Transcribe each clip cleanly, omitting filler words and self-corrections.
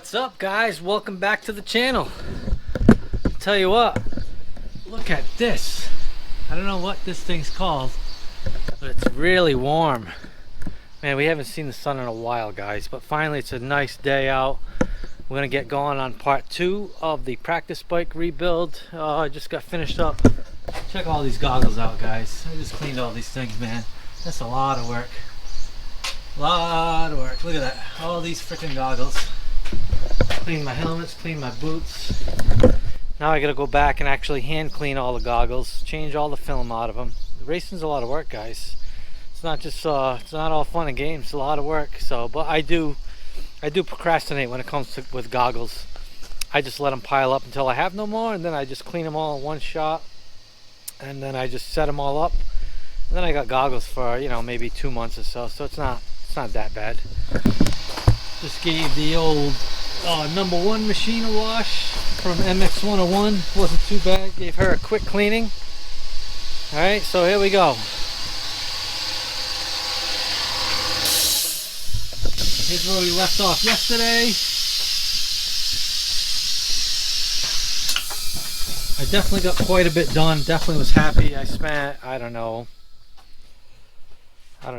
What's up, guys? Welcome back to the channel. Tell you what, look at this. I don't know what this thing's called, but it's really warm. Man, we haven't seen the sun in a while, guys, but finally it's a nice day out. We're gonna get going on part 2 of the practice bike rebuild. I just got finished up. Check all these goggles out, guys. I just cleaned all these things, man. That's a lot of work. Look at that, all these freaking goggles. Clean my helmets, clean my boots. Now I gotta go back and actually hand clean all the goggles, change all the film out of them. Racing's a lot of work, guys. It's not just it's not all fun and games. It's a lot of work. So, but I do procrastinate when it comes to with goggles. I just let them pile up until I have no more, and then I just clean them all in one shot, and then I just set them all up. And then I got goggles for, you know, maybe 2 months or so. So it's not that bad. Just gave the old number 1 machine a wash from MX101. Wasn't too bad. Gave her a quick cleaning. Alright, so here we go. Here's where we left off yesterday. I definitely got quite a bit done. Definitely was happy. I spent, I don't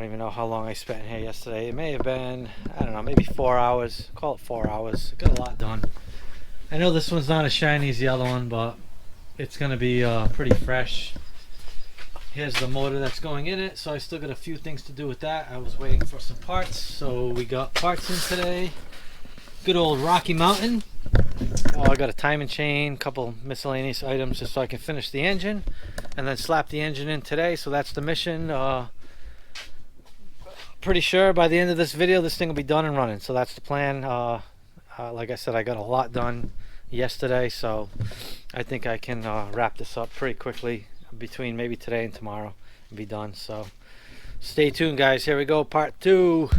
even know how long I spent here yesterday. It may have been, I don't know, maybe 4 hours. Call it 4 hours. Got a lot done. I know this one's not as shiny as the other one, but it's going to be pretty fresh. Here's the motor that's going in it, so I still got a few things to do with that. I was waiting for some parts, so we got parts in today. Good old Rocky Mountain. I got a timing chain, couple miscellaneous items just so I can finish the engine and then slap the engine in today. So that's the mission. Pretty sure by the end of this video this thing will be done and running, so that's the plan. Like I said, I got a lot done yesterday, so I think I can wrap this up pretty quickly between maybe today and tomorrow and be done. So stay tuned, guys. Here we go, part 2.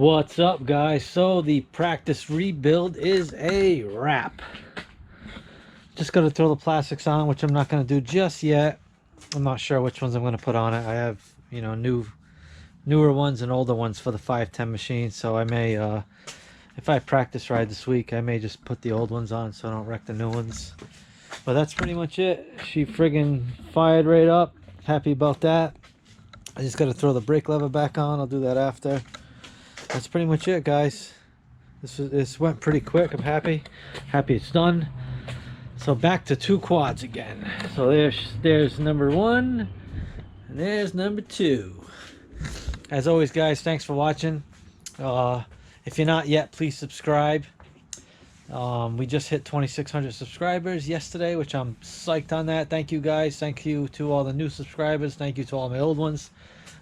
What's up, guys? So the practice rebuild is a wrap. Just got to throw the plastics on, which I'm not going to do just yet. I'm not sure which ones I'm going to put on it. I have, you know, newer ones and older ones for the 510 machine, so I may if I practice ride this week, I may just put the old ones on so I don't wreck the new ones. But that's pretty much it. She friggin' fired right up. Happy about that. I just got to throw the brake lever back on. I'll do that after. That's pretty much it, guys. This went pretty quick. I'm happy it's done. So back to 2 quads again. So there's number 1 and there's number 2. As always, guys, thanks for watching. If you're not yet, please subscribe. We just hit 2,600 subscribers yesterday, which I'm psyched on that. Thank you, guys. Thank you to all the new subscribers. Thank you to all my old ones.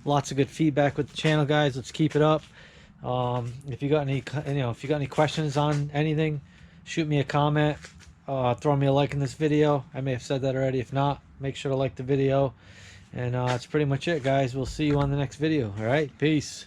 Lots of good feedback with the channel, guys. Let's keep it up. If you got any questions on anything, shoot me a comment. Throw me a like in this video. I may have said that already. If not, make sure to like the video. And that's pretty much it, guys. We'll see you on the next video. All right, peace.